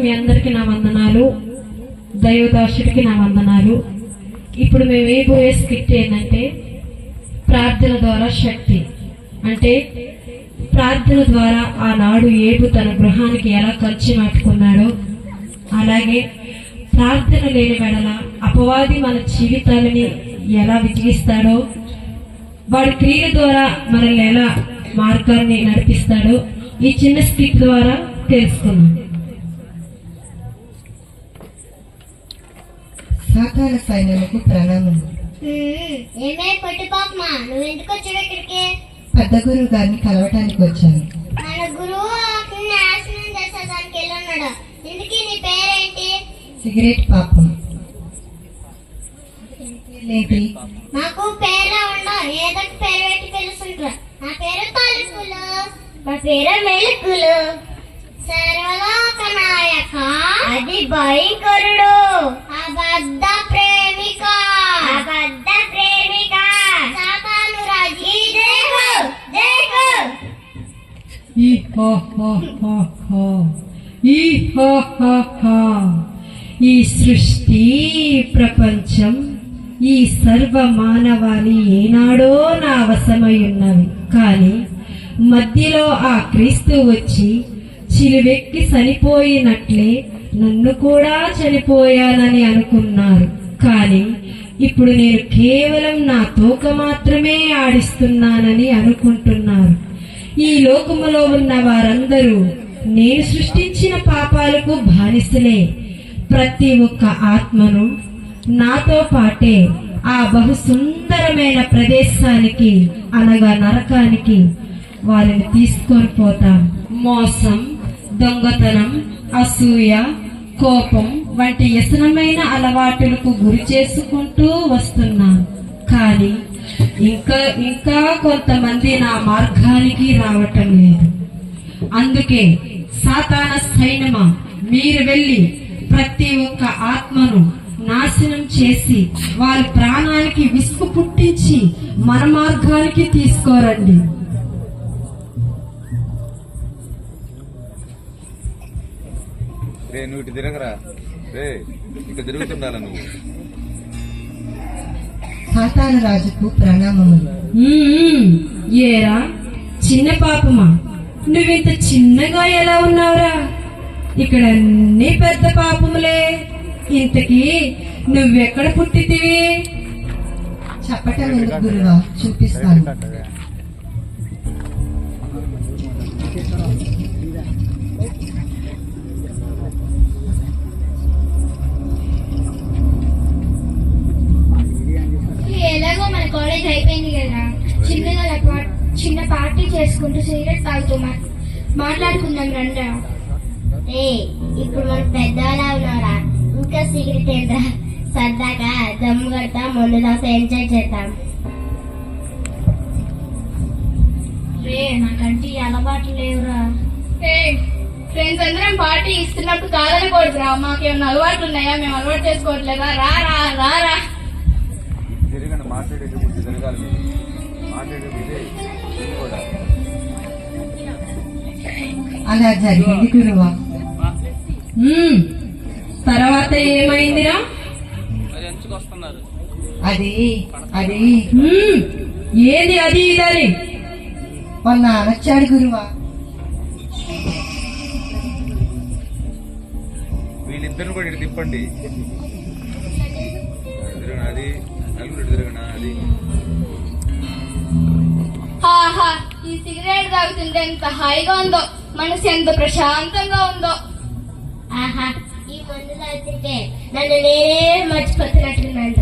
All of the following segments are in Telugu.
మీ అందరికి నా వందనాలు, దైవదాసుడికి నా వందనాలు. ఇప్పుడు మేము వేయబోయే స్కిట్ ఏంటంటే ప్రార్థన ద్వారా శక్తి. అంటే ప్రార్థన ద్వారా ఆనాడు ఏబు తన గృహానికి ఎలా ఖర్చు నాటుకున్నాడో, అలాగే ప్రార్థన లేని వెడల అపవాది మన జీవితాలని ఎలా విజయిస్తాడో, వాడి క్రియల ద్వారా మనల్ని ఎలా మార్గాన్ని నడిపిస్తాడో ఈ చిన్న స్కిట్ ద్వారా తెలుసుకున్నాం. సాతాన సైన్యముకు ప్రణామం. ఏమే పొట్టి పాపమా, నువ్వు ఎందుకు వచ్చావు ఇక్కడికి? పెద్ద గురువు గారిని కలవటానికి వచ్చాను. మన గురువు నాశనం చేసేదానికి వెళ్ళన్నాడు. ఇందుకీ నీ పేరేంటి? సిగరెట్ పాపం. ఏంటి? నాకు పేర్లా ఉండవు, ఏదో పేరు పెట్టి పిలుస్తుంటారు. నా పేరు తలుపులు, నా పేరు మెలుకులు. సర్వలోక నాయక, అది భయంకరుడు, అబద్ధ ప్రేమిక, అబద్ధ ప్రేమిక, సాతాను రాజు. ఈ సృష్టి ప్రపంచం ఈ సర్వ మానవాళి ఏనాడో నా వశమై ఉన్నవి. కానీ మధ్యలో ఆ క్రీస్తు వచ్చి చిలువెక్కి చనిపోయినట్లే నన్ను కూడా చనిపోయానని అనుకున్నారు. కానీ ఇప్పుడు నేను కేవలం నా తోక మాత్రమే ఆడిస్తున్నానని అనుకుంటున్నారు. ఈ లోకములో ఉన్న వారందరూ నేను సృష్టించిన పాపాలకు బానిసలే. ప్రతి ఒక్క ఆత్మను నాతో పాటే ఆ బహు సుందరమైన ప్రదేశానికి అనగా నరకానికి వారిని తీసుకొని పోతాం. మోసం, దొంగతనం, అసూయ, కోపం వంటి వ్యసనమైన అలవాటులకు గురి చేసుకుంటూ వస్తున్నాం. కానీ ఇంకా కొంతమంది నా మార్గానికి రావటం లేదు. అందుకే సాతాన సైన్యమా, మీరు వెళ్ళి ప్రతి ఒక్క ఆత్మను నాశనం చేసి వారి ప్రాణానికి విసుగు పుట్టించి మన మార్గానికి తీసుకోరండి. నువ్వు ఇటు తిరగరా, ఇటు తిరుగుతుండాల నువ్వు. సాతాన రాజుకు ప్రణామములు. ఏరా చిన్న పాపమా, నువ్వింత చిన్నగా ఎలా ఉన్నావురా? ఇక్కడ అన్ని పెద్ద పాపములే. ఇంతకీ నువ్వెక్కడ పుట్టితివి? చెప్పటం ఎందుకు గురువా, చూపిస్తాను. ఎలాగో మన కాలేజ్ అయిపోయింది కదా, చిన్న పార్టీ చేసుకుంటూ సిగరెట్ తాగుతూ మాట్లాడుకుందాం రండా. ఇప్పుడు మనం పెద్దవాళ్ళ ఉన్నారా, ఇంకా సిగరెట్ ఏంటా? సరదాగా దమ్ము కడతాం, ముందు దాకా ఎంజాయ్ చేద్దాం. నాకంటే అలవాట్లు లేవురా. ఫ్రెండ్స్ అందరం పార్టీ ఇస్తున్నప్పుడు కాదనకూడదురా. మాకేమైనా అలవాట్లు ఉన్నాయా? మేము అలవాటు చేసుకోవట్లేదా? రారా రారా తిరగండి, మాట్లాడేటప్పుడు తిరగాలి. మాట్లాడేది కూడా అలా జరిగింది గురువా. తర్వాత ఏమైందిరా? అది ఏది అది ఇదని మొన్న అనొచ్చాడు గురువా. వీళ్ళిద్దరు కూడా ఇటు తిప్పండి. అది నలుగురు తిరగనా? అది ఈ సిగరెట్ తాగుతుంటే ఎంత హాయిగా ఉందో, మనసు ఎంత ప్రశాంతంగా ఉందో. ఆహా, ఈ మందు తాగుతుంటే నన్ను నేనే మర్చిపోతున్నట్లుందంట.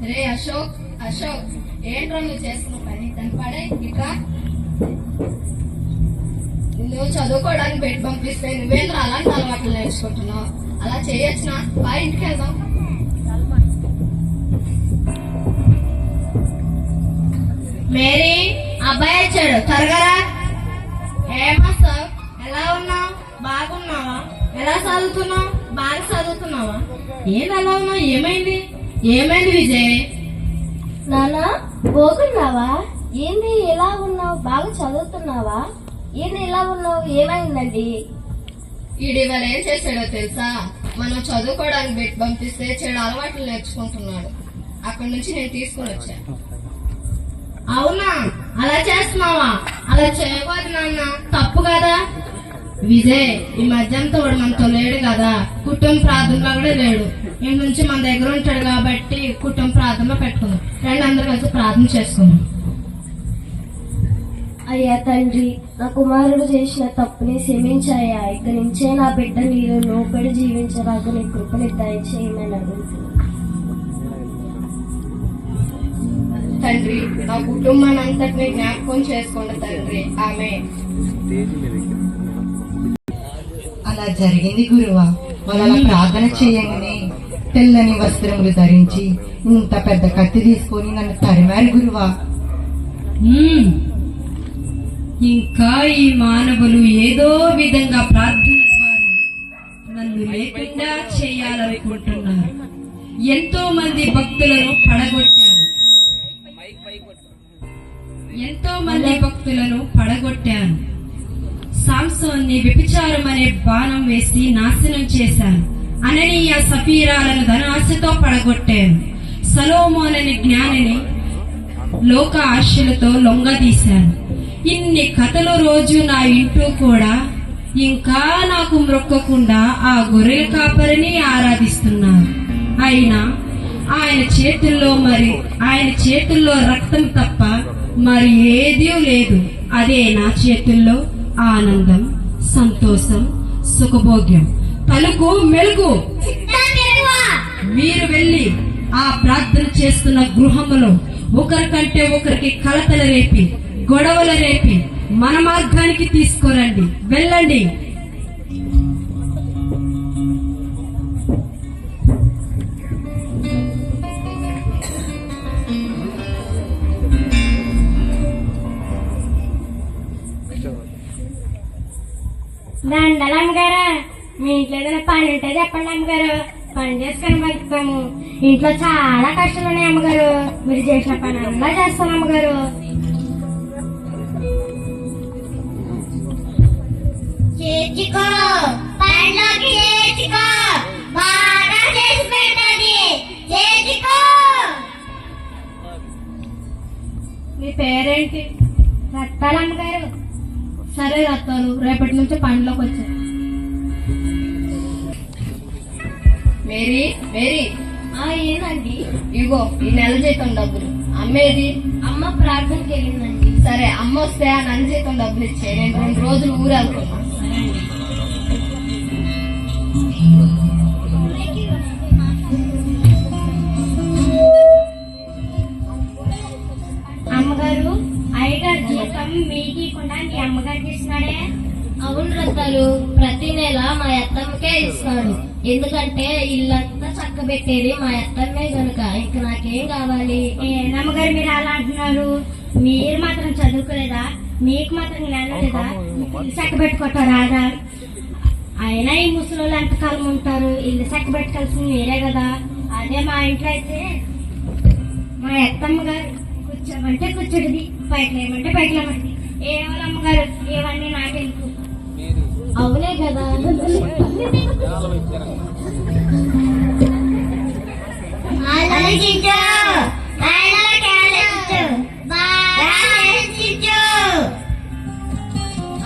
రే అశోక్, ఏంట్రా నువ్వు చేస్తున్న పని? తను పడే ఇట్లా. నువ్వు చదువుకోవడానికి బెడ్ పంపిస్తే నువ్వేంద్ర అలాంటి అలవాట్లు నేర్చుకుంటున్నావు? అలా చేయొచ్చునా? బా ఇంటికి వెళ్దాం. మేరీ అబ్బాయి వచ్చాడు త్వరగా. ఏమా సార్, ఎలా ఉన్నావు? బాగున్నావా? ఎలా చదువుతున్నావు? బాగా చదువుతున్నావా? ఏది ఎలా ఉన్నావు? ఏమైంది? ఏమైంది విజయ్? నానా బాగున్నావా? ఏంది ఎలా ఉన్నావు? బాగా చదువుతున్నావా? ఏంది ఎలా ఉన్నావు? ఏమైందండి? ఇవాళ ఏం చేశాడో తెలుసా? మనం చదువుకోవడానికి పెట్టి పంపిస్తే చెడు అలవాట్లు నేర్చుకుంటున్నాడు. అక్కడి నుంచి నేను తీసుకుని వచ్చాను. అవునా? అలా చేస్తున్నావా? అలా చేయకూడదు నాన్న, తప్పు కదా. విజయ్, ఈ మధ్యంతో వాడు మనతో లేడు కదా, కుటుంబ ప్రార్థనలో కూడా లేడు. ఇంటి నుంచి మన దగ్గర ఉంటాడు కాబట్టి కుటుంబ ప్రార్థనలో పెట్టుకుందాం. రండి అందరూ కలిసి ప్రార్థన చేసుకుందాం. అయ్యా తండ్రి, నా కుమారుడు చేసిన తప్పుని క్షమించాయా. ఇక నుంచే నా బిడ్డ నీరు లోపడి జీవించరాక నీ కృపని దయచేయమని అడుగుతున్నాను. తండ్రి, నా కుటుంబాన్ని అంతటిని జ్ఞాపకం చేసుకోండి తండ్రి. ఆమె అలా జరిగింది గురువా. వాళ్ళు అలా ప్రార్థన చేయగానే తెల్లని వస్త్రములు ధరించి ఇంత పెద్ద కత్తి తీసుకొని నన్ను తరిమారు గురువా. ఇంకా ఈ మానవులు ఏదో విధంగా ప్రార్థన ద్వారా నన్ను లేకుండా చేయాలనుకుంటున్నారు. ఎంతో మంది భక్తులను పడగొట్టాను. సాంసోన్ని వ్యభిచారం అనే బాణం వేసి నాశనం చేశాను. అననీయ సఫీరాలను ధనాశతో పడగొట్టాను. సలోమోన్ అనే జ్ఞానిని లోక ఆశలతో లొంగదీశాను. ఇన్ని కథలు రోజు నా ఇంటూ కూడా ఇంకా నాకు మ్రొక్కకుండా ఆ గొర్రెల కాపరిని ఆరాధిస్తున్నారు. అయినా ఆయన చేతుల్లో రక్తం తప్ప మరి ఏదీ లేదు. అదే నా చేతుల్లో ఆనందం, సంతోషం, సుఖభోగ్యం. పలుకు మెలుగు. మీరు వెళ్ళి ఆ ప్రార్థన చేస్తున్న గృహములో ఒకరికంటే ఒకరికి కలతలు రేపి, గొడవలు రేపి మన మార్గానికి తీసుకురండి. వెళ్ళండి. దండలు అమ్మగారు, మీ ఇంట్లో ఏదైనా పని ఉంటే చెప్పండి అమ్మగారు, పని చేసుకొని బతుకుతాము. ఇంట్లో చాలా కష్టాలు ఉన్నాయి అమ్మగారు, మీరు చేసిన పని అలా చేస్తాను అమ్మగారు. చేర్చుకో, పనిలోకి చేర్చుకో, బాగా చేసి పెట్టండి, చేర్చుకో. మీ పేరేంటి? రత్తాలు అమ్మగారు. సరే రత్తాలు, రేపటి నుంచి పనిలోకి వచ్చా. మేరీ మేరీ, ఏందండి? ఇగో ఈ నెల జీతం డబ్బులు. అమ్మేది? అమ్మ ప్రార్థనకి వెళ్ళిందండి. సరే, అమ్మ వస్తే ఆ నెల జీతం డబ్బులు ఇచ్చే. నేను 2 రోజులు ఊరు వెళ్తున్నా. అమ్మగారు, అయ్యగారు జీతం మీకు ఇవ్వకుండా మీ అమ్మగారికి ఇస్తున్నాడే? అవును రత్తాలు, ప్రతి నెల మా అత్తమ్మకే ఇస్తాడు. ఎందుకంటే ఇల్లంతా చక్కబెట్టేది మా అత్తమ్మే కనుక ఇంక నాకేం కావాలి? అమ్మగారు మీరు అలా అంటున్నారు. మీరు మాత్రం చదువుకోలేదా? మీకు మాత్రం జ్ఞానం లేదా? ఇల్లు చక్కబెట్టుకోవటం రాదా? అయినా ఈ ముసలోళ్ళు ఎంతకాలం ఉంటారు? ఇల్లు చక్కబెట్టుకోవాల్సింది మీరే కదా. అదే మా ఇంట్లో అయితే మా అత్తమ్మ గారు కూర్చోమంటే కూర్చోడిది, బయటలేమంటే బయటలేమంటది. ఏవాళ్ళు అమ్మగారు, ఇవన్నీ నాకెందుకు? అవునే కదా.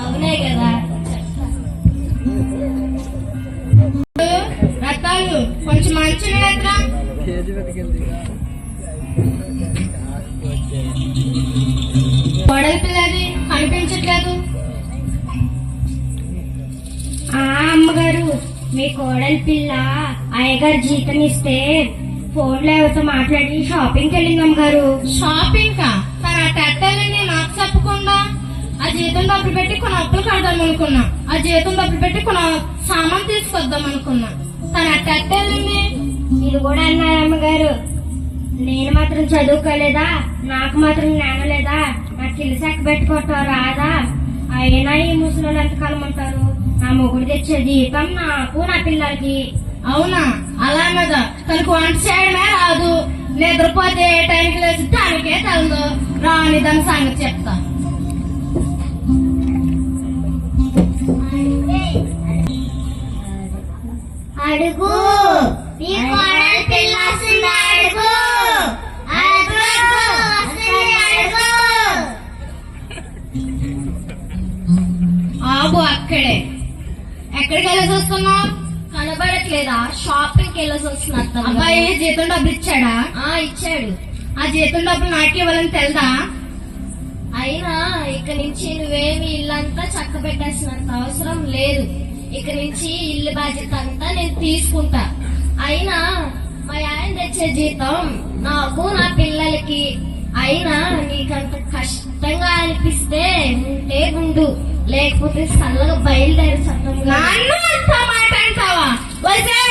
అవునే కదా. రత్తాలు, కొంచెం మంచి నీళ్ళెత్తరా. కోడలి పిల్లది కనిపించట్లేదు. అమ్మగారు, మీ కోడలి పిల్ల అయ్యగారు జీతం ఇస్తే ఫోన్లో ఎవరితో మాట్లాడి షాపింగ్కి వెళ్ళింది అమ్మగారు. షాపింగ్ కా? తన టెట్టెళ్ళని నాకు చెప్పకుండా ఆ జీతం డబ్బులు పెట్టి కొన్ని అప్పులు కడదాం అనుకున్నా. ఆ జీతం డబ్బులు పెట్టి కొన్ని సామాన్ తీసుకొద్దాం అనుకున్నా. తన టెట్టెళ్ళని ఇది కూడా అన్నారు అమ్మగారు. నేను మా మాత్రం చదువుకోలేదా? నాకు మాత్రం జ్ఞానం లేదా? నాకు తెలిసాక పెట్టుకోవటం రాదా? అయినా ఈ ముసలి ఎంతకాలం ఉంటారు? నా మొగుడు తెచ్చే జీతం నాకు నా పిల్లలకి. అవునా? అలా మీద తనకు వంట చేయడమే రాదు, నిద్రపోతే ఏ టైంకి లేచి తనకే తెలదు. రాని దాని సంగతి చెప్తా. అడుగు, నీ కోడలు పిల్ల వస్తుందా? అడుగు, అడుగు, వస్తుంది, అడుగు. ఆగు అక్కడే. ఎక్కడికి వెళ్ళేసి వస్తున్నావు? కనబడట్లేదా? షాపింగ్కి వెళ్ళేసి వస్తున్నా. అబ్బాయి జీతం డబ్బులు ఇచ్చాడా? ఇచ్చాడు. ఆ జీతం డబ్బులు నాకే ఇవ్వాలని తెలుదా? అయినా ఇక నుంచి నువ్వేమి ఇల్లంతా చక్క పెట్టాల్సినంత అవసరం లేదు. ఇక నుంచి ఇల్లు బాధ్యత అంతా నేను తీసుకుంటా. అయినా మా ఆయన తెచ్చే జీతం నాకు నా పిల్లలకి. అయినా నీకంత కష్టంగా అనిపిస్తే ఉంటే ఉండు, లేకపోతే చల్లగా బయలుదేరి చట్టం. నన్ను అంత మాట అంటావా? వసే,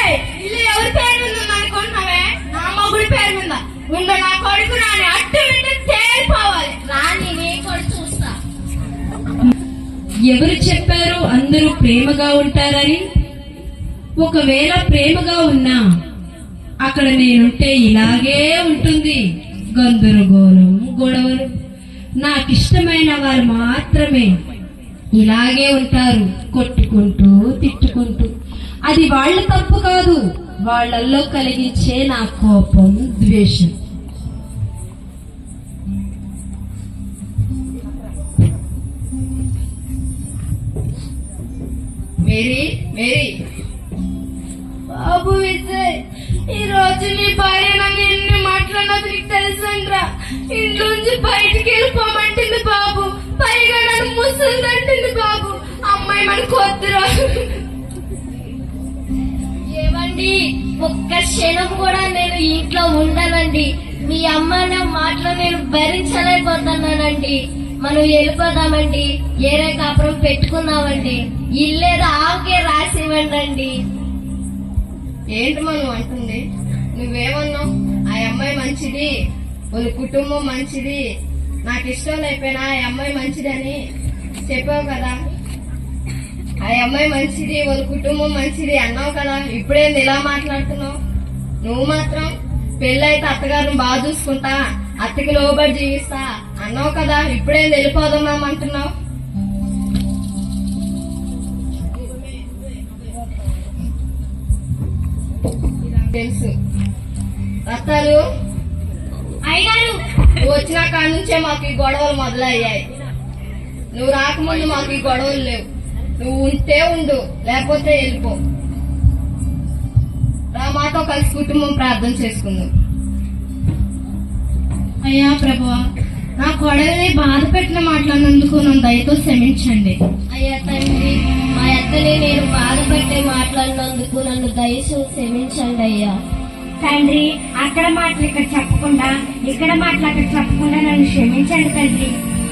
ఇల్లు ఎవరి పేరు మీద ఉంది అనుకుంటున్నావే? నా మొగుడి పేరు మీద ఉండు. నా కొడుకు రాని అట్టు వింటే తేలిపోవాలి. రాని నీ కూడా చూస్తా. ఎవరు చెప్పారు అందరూ ప్రేమగా ఉంటారని? ఒకవేళ ప్రేమగా ఉన్నా అక్కడ నేనుంటే ఇలాగే ఉంటుంది, గందరగోళం, గొడవలు. నాకిష్టమైన వారు మాత్రమే ఇలాగే ఉంటారు, కొట్టుకుంటూ తిట్టుకుంటూ. అది వాళ్ళ తప్పు కాదు, వాళ్ళల్లో కలిగించే నా కోపం, ద్వేషం. Mary, Mary. బాబు విజయ్, ఈ రోజు నీ భార్య నన్ను ఎన్ని మాట్లాడినది నీకు తెలుసండ్రా. ఇంట్లోంచి బయటికి వెళ్ళిపోమంటుంది బాబు. పైగా నన్ను ముసలిదంటుంది బాబు. అమ్మాయి మనకు వద్దురా. ఏమండి, ఒక్క క్షణం కూడా నేను ఇంట్లో ఉండనండి. మీ అమ్మ నా మాటలు నేను భరించలేకపోతున్నానండి. మనం వెళ్ళిపోదామండి, ఏరే కాపురం పెట్టుకున్నామండి. ఇల్లేదో ఆవుకే రాసివ్వండి. ఏంటి మనం అంటుంది? నువ్వేమన్నావు? ఆ అమ్మాయి మంచిది, వాళ్ళ కుటుంబం మంచిది, నాకు ఇష్టం లేకపోయినా ఆ అమ్మాయి మంచిదని చెప్పావు కదా. ఆ అమ్మాయి మంచిది, వాళ్ళ కుటుంబం మంచిది అన్నావు కదా. ఇప్పుడేంది ఇలా మాట్లాడుతున్నావు? నువ్వు మాత్రం పెళ్ళైతే అత్తగారిని బాగా చూసుకుంటా, అత్తకి లోబడి జీవిస్తా అన్నావు కదా. ఇప్పుడేంది వెళ్ళిపోదాం అంటున్నావు? తెలుసు రత్తాలు. అయ్యగారు, నువ్వు వచ్చిన కాడ నుంచే మాకు ఈ గొడవలు మొదలయ్యాయి. నువ్వు రాకముందు మాకు ఈ గొడవలు లేవు. నువ్వు ఉంటే ఉండు, లేకపోతే వెళ్ళిపో. రా, మాతో కలిసి కుటుంబం ప్రార్థన చేసుకుందాం. అయ్యా ప్రభువా, నా కొడల్ని బాధ పెట్టిన మాట్లాడినందుకు నన్ను దయతో క్షమించండి. అయ్యా తండ్రి, మా అత్తని నేను బాధపట్టే మాట్లాడినందుకు నన్ను దయచేసి క్షమించండి అయ్యా. తండ్రి, అక్కడ మాటలు ఇక్కడ చెప్పకుండా, ఇక్కడ మాటలు అక్కడ చెప్పకుండా నన్ను క్షమించండి తండ్రి.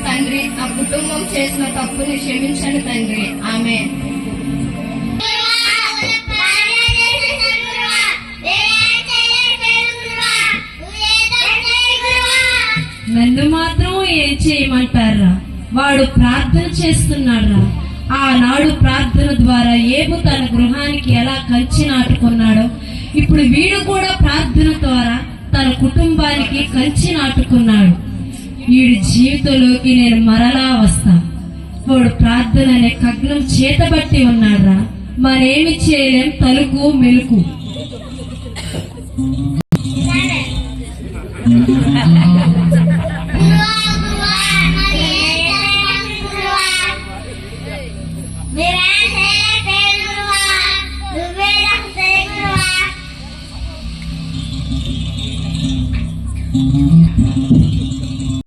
తండ్రి, నా కుటుంబం చేసిన తప్పుని క్షమించండి తండ్రి. ఆమె నన్ను మాత్రం ఏం చేయమంటారా? వాడు ప్రార్థన చేస్తున్నారా? ఆనాడు ప్రార్థన ద్వారా ఏబు తన గృహానికి ఎలా కంచి నాటుకున్నాడో, ఇప్పుడు వీడు కూడా ప్రార్థన ద్వారా తన కుటుంబానికి కంచి నాటుకున్నాడు. వీడి జీవితంలోకి నేను మరలా వస్తా. వాడు ప్రార్థన అనే కగ్నం చేతబట్టి ఉన్నాడ్రా. మరేమి చేయలేం, తలుకు మెలుకు.